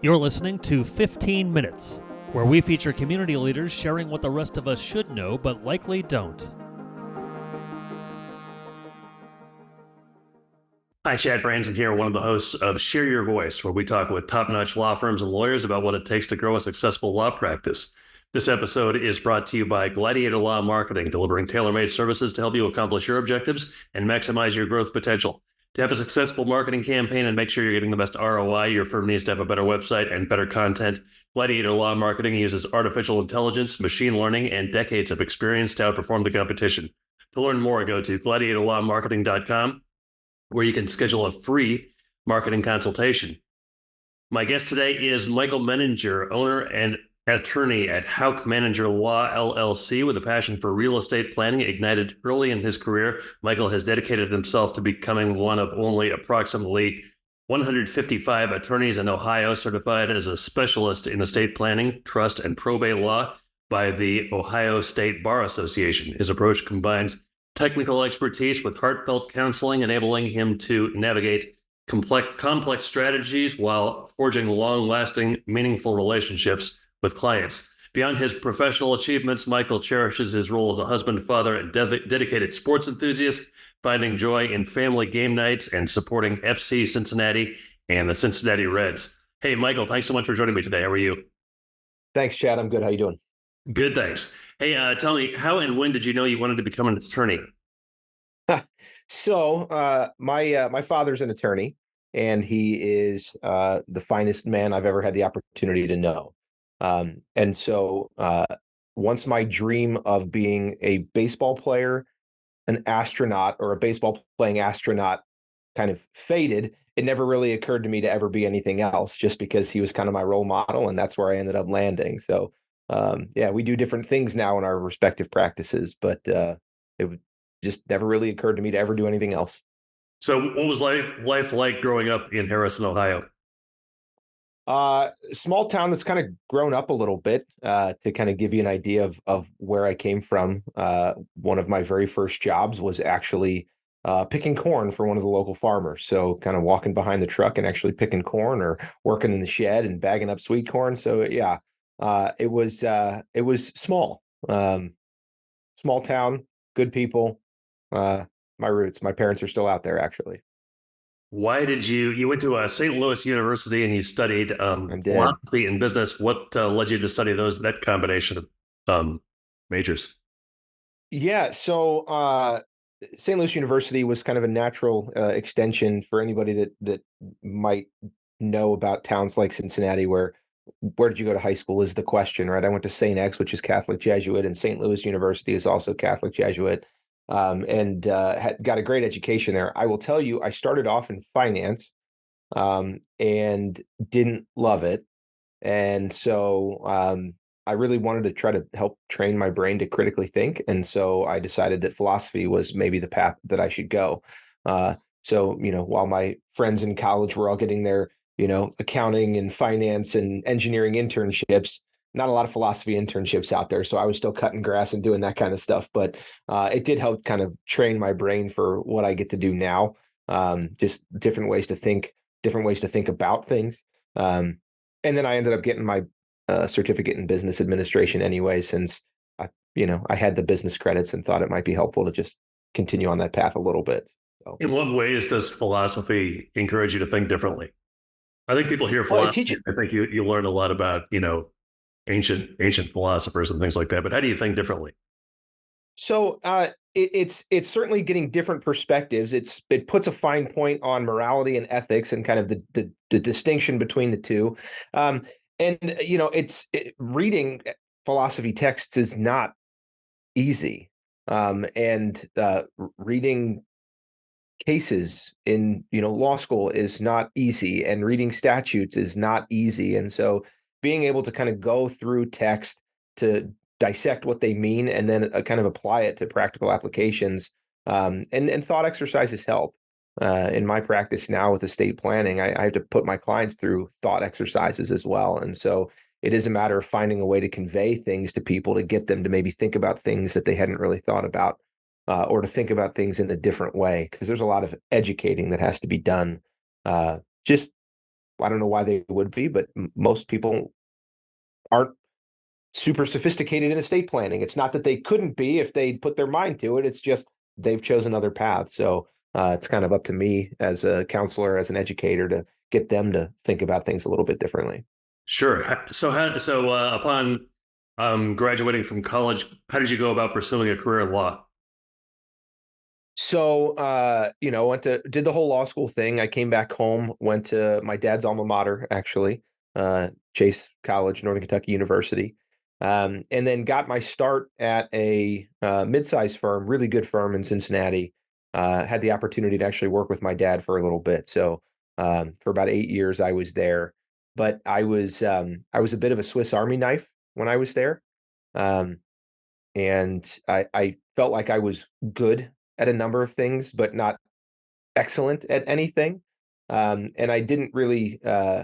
You're listening to 15 Minutes, where we feature community leaders sharing what the rest of us should know but likely don't. Hi, Chad Franzen here, one of the hosts of Share Your Voice, where we talk with top-notch law firms and lawyers about what it takes to grow a successful law practice. This episode is brought to you by Gladiator Law Marketing, delivering tailor-made services to help you accomplish your objectives and maximize your growth potential. To have a successful marketing campaign and make sure you're getting the best ROI, your firm needs to have a better website and better content. Gladiator Law Marketing uses artificial intelligence, machine learning, and decades of experience to outperform the competition. To learn more, go to gladiatorlawmarketing.com, where you can schedule a free marketing consultation. My guest today is Michael Menninger, owner and attorney at Houck Menninger Law, LLC, with a passion for real estate planning ignited early in his career. Michael has dedicated himself to becoming one of only approximately 155 attorneys in Ohio certified as a specialist in estate planning, trust, and probate law by the Ohio State Bar Association. His approach combines technical expertise with heartfelt counseling, enabling him to navigate complex strategies while forging long-lasting, meaningful relationships with clients. Beyond his professional achievements, Michael cherishes his role as a husband, father, and dedicated sports enthusiast, finding joy in family game nights and supporting FC Cincinnati and the Cincinnati Reds. Hey, Michael, thanks so much for joining me today. How are you? Thanks, Chad. I'm good. How you doing? Good, thanks. Hey, tell me, how and when did you know you wanted to become an attorney? So, my father's an attorney, and he is the finest man I've ever had the opportunity to know. And so, once my dream of being a baseball player, an astronaut, or a baseball playing astronaut kind of faded, it never really occurred to me to ever be anything else, just because he was kind of my role model, and that's where I ended up landing. So, yeah, we do different things now in our respective practices, but it just never really occurred to me to ever do anything else. So what was life like growing up in Harrison, Ohio? Small town that's kind of grown up a little bit, to kind of give you an idea of where I came from. One of my very first jobs was actually picking corn for one of the local farmers. So kind of walking behind the truck and actually picking corn, or working in the shed and bagging up sweet corn. So yeah, it was small, small town, good people. My roots, my parents are still out there, actually. Why did you went to St. Louis University and you studied I did. philosophy and business? What led you to study that combination of majors? Yeah, so St. Louis University was kind of a natural extension for anybody that might know about towns like Cincinnati. Where did you go to high school is the question, right? I went to St. X, which is Catholic Jesuit, and St. Louis University is also Catholic Jesuit, and got a great education there. I will tell you, I started off in finance, and didn't love it. And so I really wanted to try to help train my brain to critically think. And so I decided that philosophy was maybe the path that I should go. So, while my friends in college were all getting their, accounting and finance and engineering internships, not a lot of philosophy internships out there. So I was still cutting grass and doing that kind of stuff. But it did help kind of train my brain for what I get to do now. Just different ways to think, different ways to think about things. And then I ended up getting my certificate in business administration anyway, since I had the business credits and thought it might be helpful to just continue on that path a little bit. So, In what ways does philosophy encourage you to think differently? I think people hear well, I philosophy. teach it. I think you learn a lot about ancient philosophers and things like that. But how do you think differently? So it's certainly getting different perspectives. It puts a fine point on morality and ethics and kind of the distinction between the two. And reading philosophy texts is not easy. And reading cases in law school is not easy, and reading statutes is not easy. And so being able to kind of go through text to dissect what they mean, and then kind of apply it to practical applications, and thought exercises help. In my practice now with estate planning, I have to put my clients through thought exercises as well. And so it is a matter of finding a way to convey things to people, to get them to maybe think about things that they hadn't really thought about, or to think about things in a different way, because there's a lot of educating that has to be done, just I don't know why they would be, but most people aren't super sophisticated in estate planning. It's not that they couldn't be if they put their mind to it. It's just they've chosen other paths. So it's kind of up to me as a counselor, as an educator, to get them to think about things a little bit differently. Sure. Upon graduating from college, how did you go about pursuing a career in law? So, did the whole law school thing. I came back home, went to my dad's alma mater, actually, Chase College, Northern Kentucky University, and then got my start at a mid-sized firm, really good firm in Cincinnati. Had the opportunity to actually work with my dad for a little bit. So, for about 8 years, I was there. But I was a bit of a Swiss Army knife when I was there. Um, and I felt like I was good at a number of things, but not excellent at anything. And uh,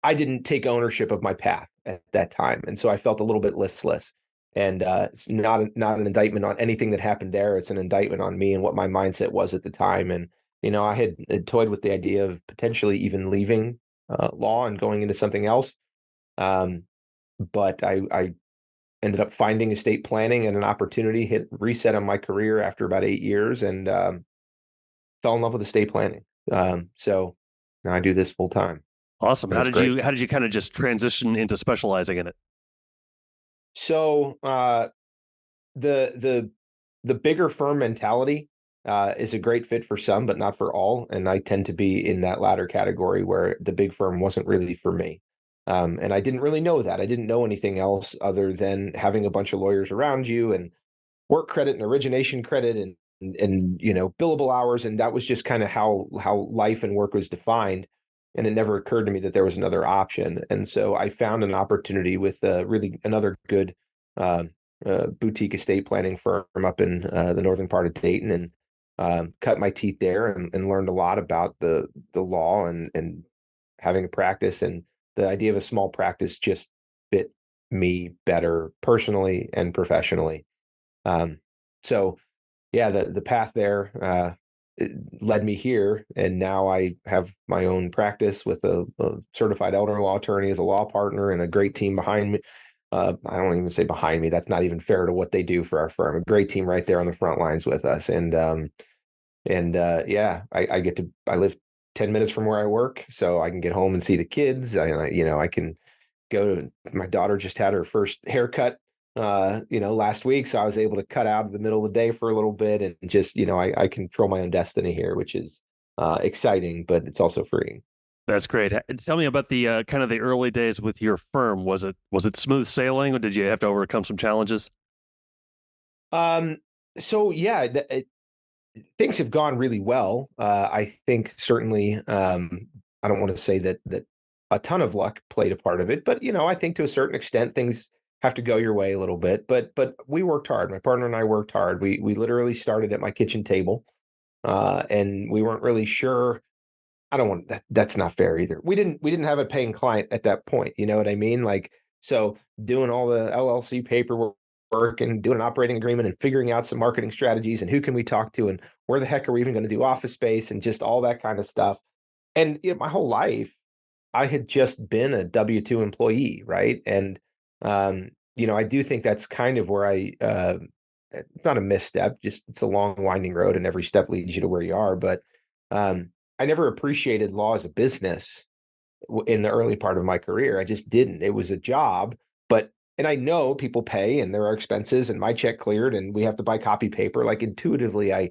I didn't take ownership of my path at that time, and so I felt a little bit listless. And it's not an indictment on anything that happened there. It's an indictment on me and what my mindset was at the time. And I had toyed with the idea of potentially even leaving law and going into something else. Um, but I ended up finding estate planning and an opportunity, hit reset on my career after about 8 years, and fell in love with estate planning. So now I do this full time, Awesome. and it's great. How did you kind of just transition into specializing in it? So the bigger firm mentality is a great fit for some, but not for all. And I tend to be in that latter category where the big firm wasn't really for me. And I didn't really know that. I didn't know anything else other than having a bunch of lawyers around you and work credit and origination credit and billable hours, and that was just kind of how life and work was defined. And it never occurred to me that there was another option. And so I found an opportunity with really another good uh, boutique estate planning firm up in the northern part of Dayton, and cut my teeth there and learned a lot about the law and having a practice. And the idea of a small practice just fit me better personally and professionally. Um, so yeah, the path there it led me here, and now I have my own practice with a certified elder law attorney as a law partner and a great team behind me. I don't even say behind me. That's not even fair to what they do for our firm. A great team right there on the front lines with us, and yeah, I live 10 minutes from where I work, so I can get home and see the kids. I can go to my daughter just had her first haircut last week, so I was able to cut out of the middle of the day for a little bit and just I control my own destiny here, which is exciting, but it's also freeing. That's great. Tell me about the kind of the early days with your firm. Was it smooth sailing, or did you have to overcome some challenges? um so yeah, things have gone really well. I think certainly, I don't want to say that a ton of luck played a part of it, but I think to a certain extent things have to go your way a little bit. But we worked hard. My partner and I worked hard. We literally started at my kitchen table, and we weren't really sure. I don't want that. That's not fair either. We didn't have a paying client at that point. You know what I mean? Like, so doing all the LLC paperwork and doing an operating agreement and figuring out some marketing strategies and who can we talk to and where the heck are we even going to do office space and just all that kind of stuff. And my whole life, I had just been a W-2 employee, right? And I do think that's kind of where it's not a misstep, just it's a long winding road and every step leads you to where you are. But I never appreciated law as a business in the early part of my career. I just didn't. It was a job, and I know people pay and there are expenses and my check cleared and we have to buy copy paper. Like intuitively, I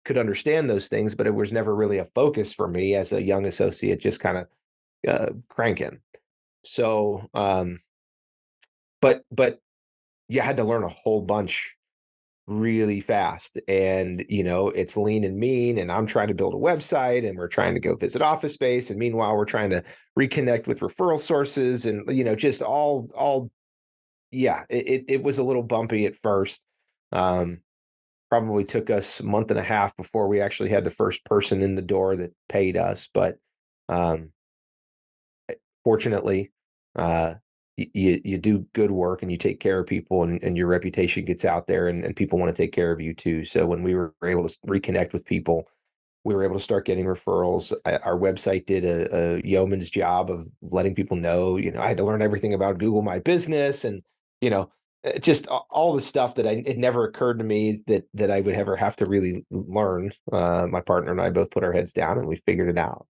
could understand those things, but it was never really a focus for me as a young associate, just kind of cranking. So, but you had to learn a whole bunch really fast, and it's lean and mean, and I'm trying to build a website and we're trying to go visit office space, and meanwhile we're trying to reconnect with referral sources, and just all yeah, it was a little bumpy at first. um Probably took us a month and a half before we actually had the first person in the door that paid us, but um fortunately, uh, you do good work and you take care of people, and your reputation gets out there, and people want to take care of you too. So when we were able to reconnect with people, we were able to start getting referrals. Our website did a yeoman's job of letting people know, I had to learn everything about Google My Business and, just all the stuff that it never occurred to me that I would ever have to really learn. My partner and I both put our heads down and we figured it out.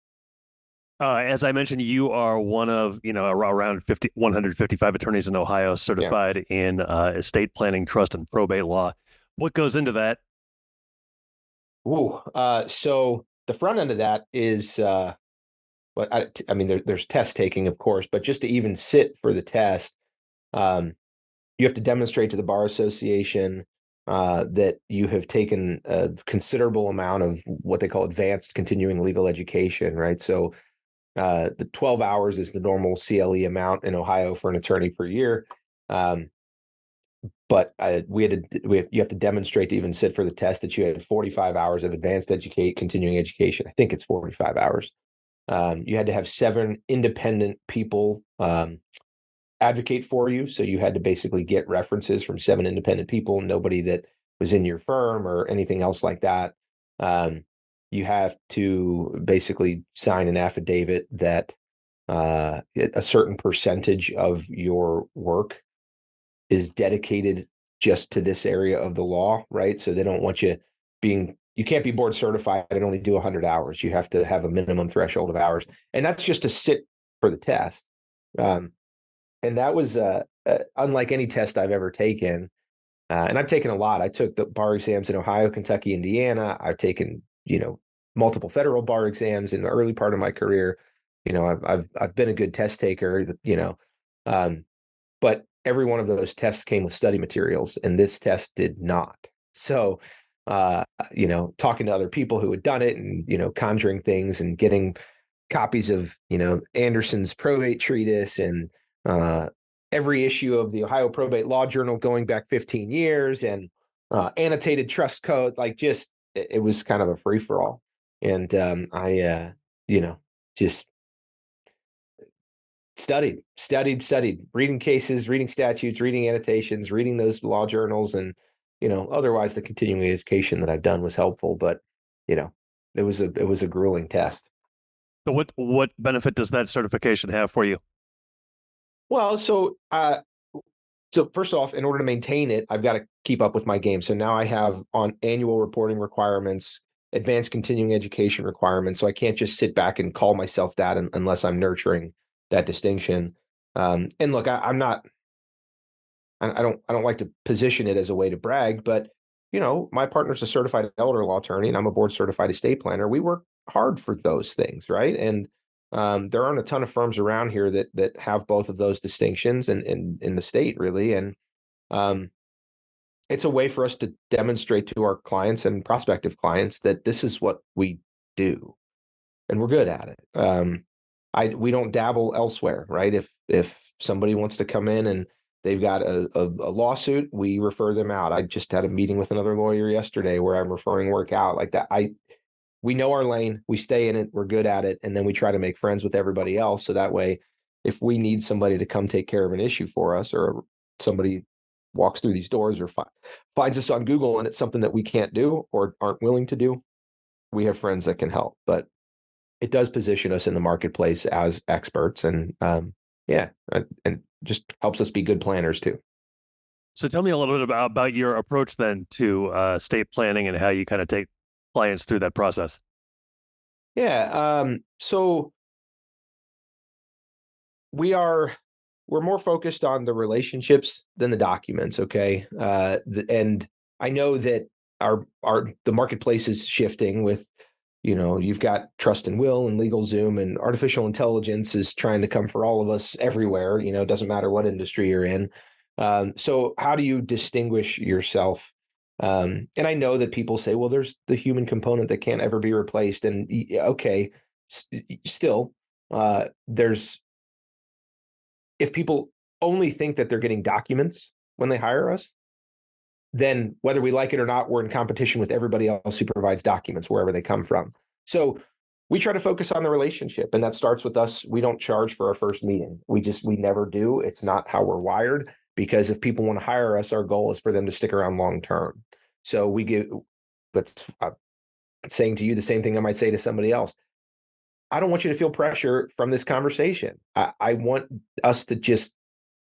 As I mentioned, you are one of, around 155 attorneys in Ohio certified in estate planning, trust, and probate law. What goes into that? Ooh, so the front end of that is, I mean, there's test taking, of course, but just to even sit for the test, you have to demonstrate to the Bar Association that you have taken a considerable amount of what they call advanced continuing legal education, right? So the 12 hours is the normal CLE amount in Ohio for an attorney per year. But you have to demonstrate to even sit for the test that you had 45 hours of advanced continuing education. I think it's 45 hours. You had to have 7 independent people advocate for you. So you had to basically get references from 7 independent people, nobody that was in your firm or anything else like that. You have to basically sign an affidavit that a certain percentage of your work is dedicated just to this area of the law, right? So they don't want you can't be board certified and only do 100 hours. You have to have a minimum threshold of hours. And that's just to sit for the test. And that was unlike any test I've ever taken. And I've taken a lot. I took the bar exams in Ohio, Kentucky, Indiana. I've taken, multiple federal bar exams in the early part of my career. I've been a good test taker, but every one of those tests came with study materials, and this test did not. So, talking to other people who had done it and, conjuring things and getting copies of, Anderson's probate treatise and every issue of the Ohio Probate Law Journal going back 15 years and annotated trust code, it was kind of a free for all. And I, just studied, reading cases, reading statutes, reading annotations, reading those law journals. And, otherwise the continuing education that I've done was helpful, but, it was a grueling test. So what benefit does that certification have for you? Well, so first off, in order to maintain it, I've got to keep up with my game. So now I have on annual reporting requirements, advanced continuing education requirements. So I can't just sit back and call myself that unless I'm nurturing that distinction. And look, I don't like to position it as a way to brag, but my partner's a certified elder law attorney and I'm a board certified estate planner. We work hard for those things, right? And there aren't a ton of firms around here that have both of those distinctions in the state, really. And it's a way for us to demonstrate to our clients and prospective clients that this is what we do, and we're good at it. We don't dabble elsewhere, right? If somebody wants to come in and they've got a lawsuit, we refer them out. I just had a meeting with another lawyer yesterday where I'm referring work out like that. We know our lane, we stay in it, we're good at it, and then we try to make friends with everybody else. So that way, if we need somebody to come take care of an issue for us, or somebody walks through these doors or finds us on Google and it's something that we can't do or aren't willing to do, we have friends that can help. But it does position us in the marketplace as experts, and and just helps us be good planners too. So tell me a little bit about your approach then to estate planning and how you kind of take clients through that process. Yeah. So we're more focused on the relationships than the documents. Okay. And I know that the marketplace is shifting with, you've got trust and will and LegalZoom, and artificial intelligence is trying to come for all of us everywhere. It doesn't matter what industry you're in. So how do you distinguish yourself? And I know that people say, well, there's the human component that can't ever be replaced. And okay, still, if people only think that they're getting documents when they hire us, then whether we like it or not, we're in competition with everybody else who provides documents wherever they come from. So we try to focus on the relationship, and that starts with us. We don't charge for our first meeting. We never do. It's not how we're wired, because if people want to hire us, our goal is for them to stick around long term. So we give, saying to you the same thing I might say to somebody else. I don't want you to feel pressure from this conversation. I want us to just,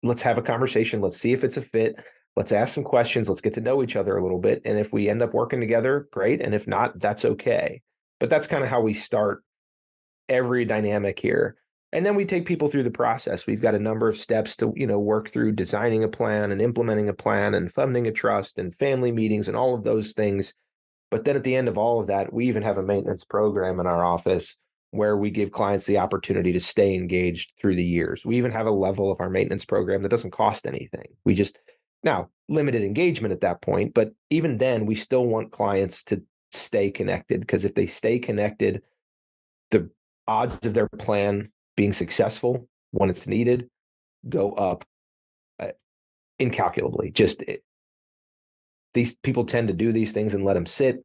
let's have a conversation. Let's see if it's a fit. Let's ask some questions. Let's get to know each other a little bit. And if we end up working together, great. And if not, that's okay. But that's kind of how we start every dynamic here. And then we take people through the process. We've got a number of steps to, work through designing a plan and implementing a plan and funding a trust and family meetings and all of those things. But then at the end of all of that, we even have a maintenance program in our office where we give clients the opportunity to stay engaged through the years. We even have a level of our maintenance program that doesn't cost anything. We just, now, limited engagement at that point, but even then, we still want clients to stay connected, because if they stay connected, the odds of their plan being successful when it's needed go up incalculably. These people tend to do these things and let them sit.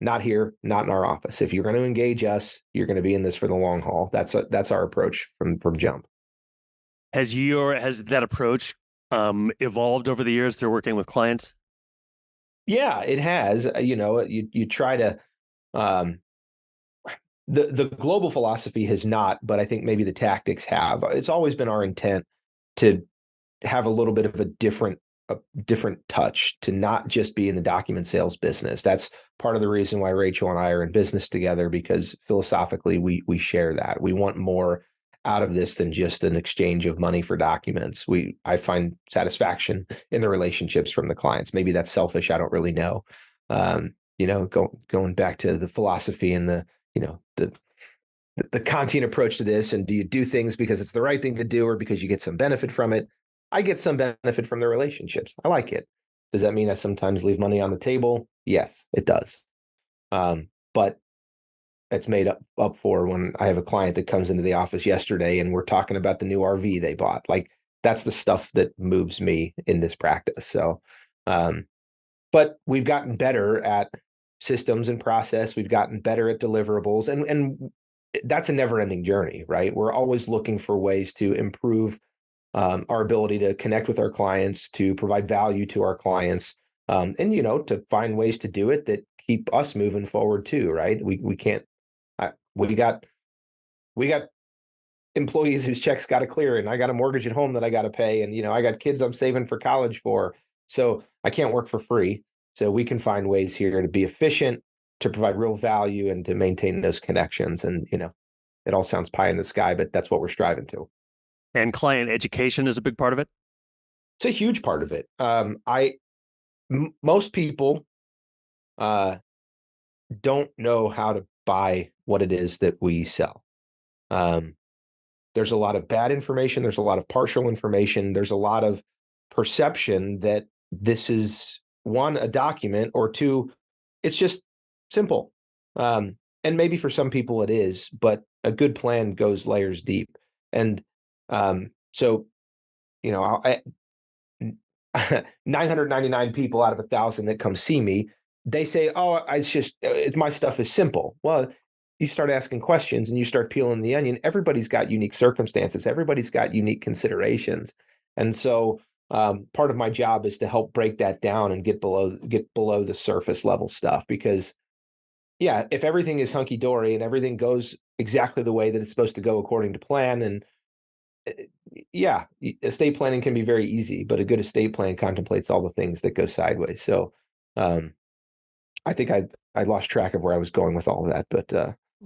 Not here, not in our office. If you're going to engage us, you're going to be in this for the long haul. That's our approach from jump. Has that approach evolved over the years through working with clients? Yeah, it has. You try to. The global philosophy has not, but I think maybe the tactics have. It's always been our intent to have a little bit of a different touch, to not just be in the document sales business. That's part of the reason why Rachel and I are in business together, because philosophically we share that. We want more out of this than just an exchange of money for documents. I find satisfaction in the relationships from the clients. Maybe that's selfish. I don't really know. Going back to the philosophy and the Kantian approach to this, and do you do things because it's the right thing to do or because you get some benefit from it? I get some benefit from the relationships. I like it. Does that mean I sometimes leave money on the table? Yes, it does. But it's made up for when I have a client that comes into the office yesterday and we're talking about the new RV they bought. Like, that's the stuff that moves me in this practice. So, but we've gotten better at systems and process. We've gotten better at deliverables, and that's a never-ending journey, right? We're always looking for ways to improve our ability to connect with our clients, to provide value to our clients, and to find ways to do it that keep us moving forward too, right? We can't. We got employees whose checks got to clear, and I got a mortgage at home that I got to pay, and I got kids I'm saving for college for, so I can't work for free. So we can find ways here to be efficient, to provide real value, and to maintain those connections. And it all sounds pie in the sky, but that's what we're striving to. And client education is a big part of it? It's a huge part of it. Most people don't know how to buy what it is that we sell. There's a lot of bad information. There's a lot of partial information. There's a lot of perception that this is, one, a document, or two, it's just simple. And maybe for some people it is, but a good plan goes layers deep. And so, 999 people out of 1,000 that come see me, they say, "Oh, my stuff is simple." Well, you start asking questions and you start peeling the onion. Everybody's got unique circumstances. Everybody's got unique considerations. And so part of my job is to help break that down and get below the surface level stuff. Because yeah, if everything is hunky dory and everything goes exactly the way that it's supposed to go according to plan, and yeah, estate planning can be very easy, but a good estate plan contemplates all the things that go sideways. So I think I lost track of where I was going with all of that, but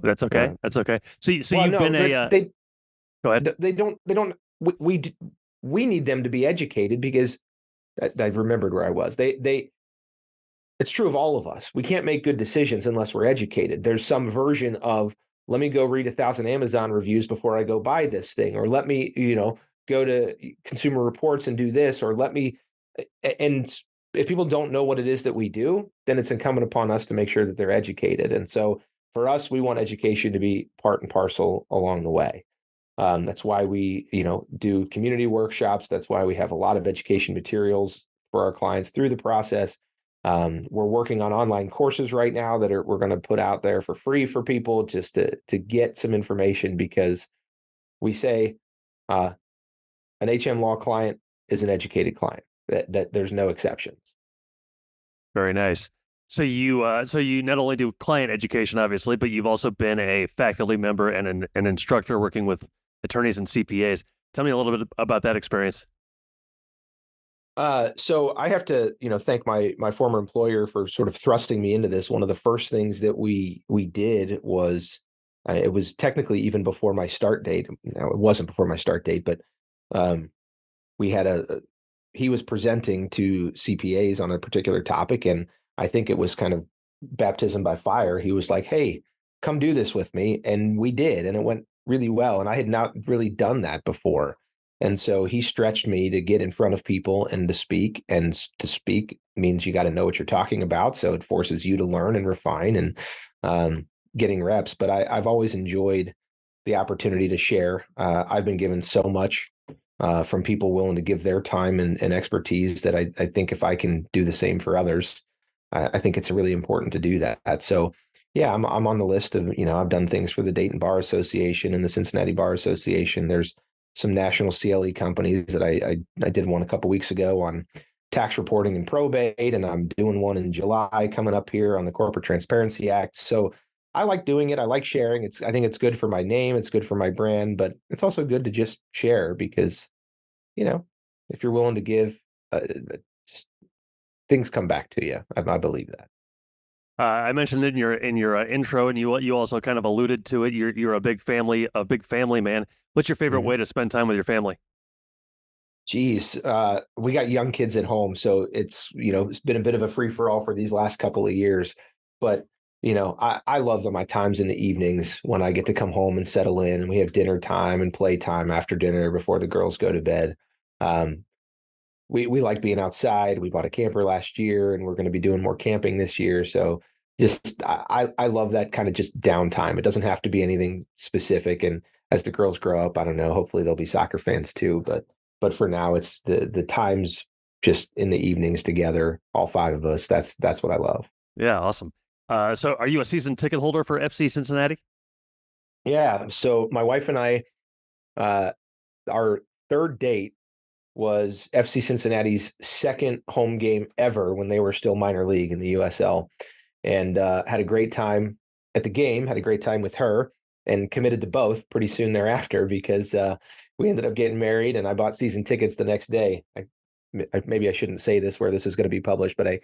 that's okay. That's okay. So well, you've been go ahead. They don't. We need them to be educated, because I remembered where I was. It's true of all of us. We can't make good decisions unless we're educated. There's some version of, let me go read 1,000 Amazon reviews before I go buy this thing, or let me, go to Consumer Reports and do this, or and if people don't know what it is that we do, then it's incumbent upon us to make sure that they're educated. And so for us, we want education to be part and parcel along the way. That's why we, do community workshops. That's why we have a lot of education materials for our clients through the process. We're working on online courses right now that we're going to put out there for free for people, just to get some information, because we say an HM Law client is an educated client. That there's no exceptions. Very nice. So you not only do client education, obviously, but you've also been a faculty member and an instructor working with attorneys and CPAs. Tell me a little bit about that experience. So I have to, thank my former employer for sort of thrusting me into this. One of the first things that we did was, it was technically even before my start date. No, it wasn't before my start date, but um, we had he was presenting to CPAs on a particular topic, and I think it was kind of baptism by fire. He was like, "Hey, come do this with me," and we did, and it went really well. And I had not really done that before, and so he stretched me to get in front of people and to speak. And to speak means you got to know what you're talking about, so it forces you to learn and refine and getting reps. But I've always enjoyed the opportunity to share. I've been given so much from people willing to give their time and expertise that I think if I can do the same for others, I think it's really important to do that. So, yeah, I'm on the list of, I've done things for the Dayton Bar Association and the Cincinnati Bar Association. There's some national CLE companies that I did one a couple weeks ago on tax reporting and probate, and I'm doing one in July coming up here on the Corporate Transparency Act. So I like doing it. I like sharing. I think it's good for my name. It's good for my brand, but it's also good to just share because, if you're willing to give, just things come back to you. I believe that. I mentioned it in your intro, and you also kind of alluded to it. You're a big family man. What's your favorite Mhm. way to spend time with your family? Geez, we got young kids at home, so it's been a bit of a free for all for these last couple of years. But I love my times in the evenings when I get to come home and settle in, and we have dinner time and play time after dinner before the girls go to bed. Um, we like being outside. We bought a camper last year, and we're going to be doing more camping this year. So just I love that kind of just downtime. It doesn't have to be anything specific. And as the girls grow up, I don't know. Hopefully they'll be soccer fans too. But for now, it's the times just in the evenings together, all five of us. That's what I love. Yeah, awesome. So are you a season ticket holder for FC Cincinnati? Yeah. So my wife and I, uh, our third date was FC Cincinnati's second home game ever when they were still minor league in the USL, and had a great time at the game. Had a great time with her, and committed to both pretty soon thereafter because we ended up getting married, and I bought season tickets the next day. Maybe I shouldn't say this where this is going to be published, but I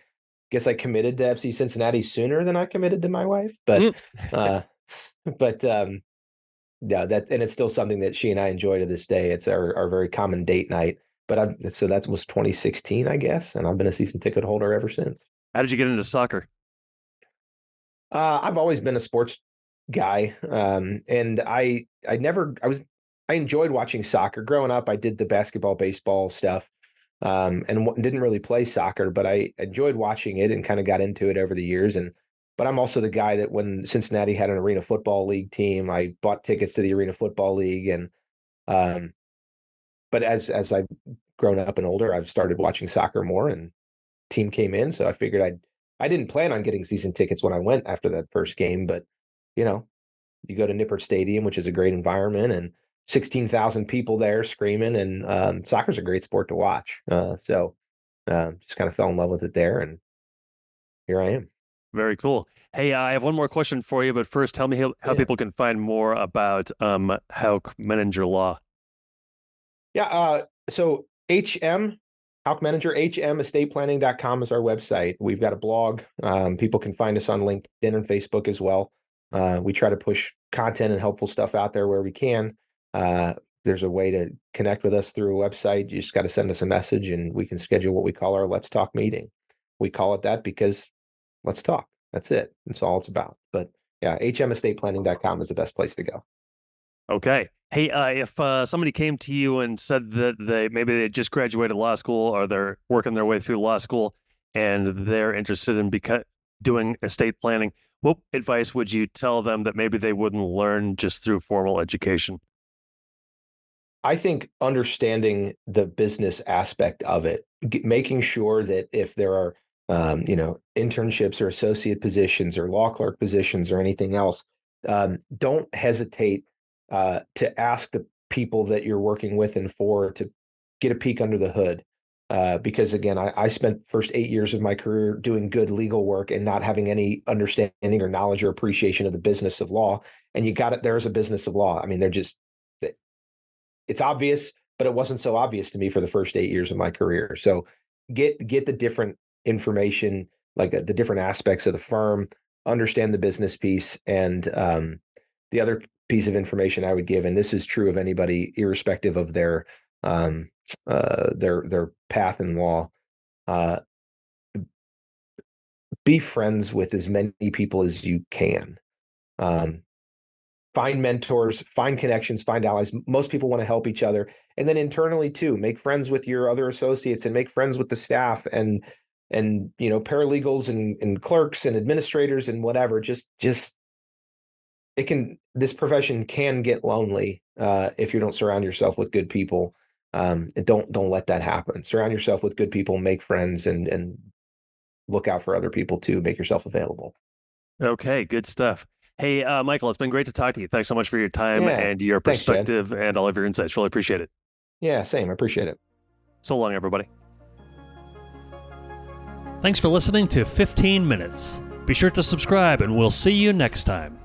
guess I committed to FC Cincinnati sooner than I committed to my wife. But Mm. uh, but yeah, and it's still something that she and I enjoy to this day. It's our very common date night. But so that was 2016, I guess, and I've been a season ticket holder ever since. How did you get into soccer? I've always been a sports guy, and I enjoyed watching soccer growing up. I did the basketball, baseball stuff, and didn't really play soccer, but I enjoyed watching it and kind of got into it over the years. But I'm also the guy that when Cincinnati had an Arena Football League team, I bought tickets to the Arena Football League, and um, but as I've grown up and older, I've started watching soccer more, and team came in, so I figured I didn't plan on getting season tickets when I went after that first game, but you know, you go to Nippert Stadium, which is a great environment, and 16,000 people there screaming, and soccer's a great sport to watch. So just kind of fell in love with it there, and here I am. Very cool. Hey, I have one more question for you, but first, tell me how Yeah. people can find more about Houck Menninger Law. Yeah. So Houck Menninger, hmestateplanning.com is our website. We've got a blog. People can find us on LinkedIn and Facebook as well. We try to push content and helpful stuff out there where we can. There's a way to connect with us through a website. You just got to send us a message and we can schedule what we call our Let's Talk meeting. We call it that because let's talk. That's it. That's all it's about. But yeah, hmestateplanning.com is the best place to go. Okay. Hey, if somebody came to you and said that they just graduated law school or they're working their way through law school and they're interested in doing estate planning, what advice would you tell them that maybe they wouldn't learn just through formal education? I think understanding the business aspect of it, making sure that if there are, internships or associate positions or law clerk positions or anything else, don't hesitate to ask the people that you're working with and for to get a peek under the hood. Because again, I spent the first 8 years of my career doing good legal work and not having any understanding or knowledge or appreciation of the business of law. And you got it there as a business of law. I mean, it's obvious, but it wasn't so obvious to me for the first 8 years of my career. So get the different information, like the different aspects of the firm, understand the business piece, and the other piece of information I would give, and this is true of anybody, irrespective of their path in law. Be friends with as many people as you can. Find mentors, find connections, find allies. Most people want to help each other. And then internally too, make friends with your other associates and make friends with the staff and paralegals and clerks and administrators and whatever. Just this profession can get lonely if you don't surround yourself with good people. And don't let that happen. Surround yourself with good people, make friends, and look out for other people too. Make yourself available. Okay, good stuff. Hey, Michael, it's been great to talk to you. Thanks so much for your time and your Thanks, Chad. perspective and all of your insights. Really appreciate it. Yeah, same. I appreciate it. So long, everybody. Thanks for listening to 15 Minutes. Be sure to subscribe, and we'll see you next time.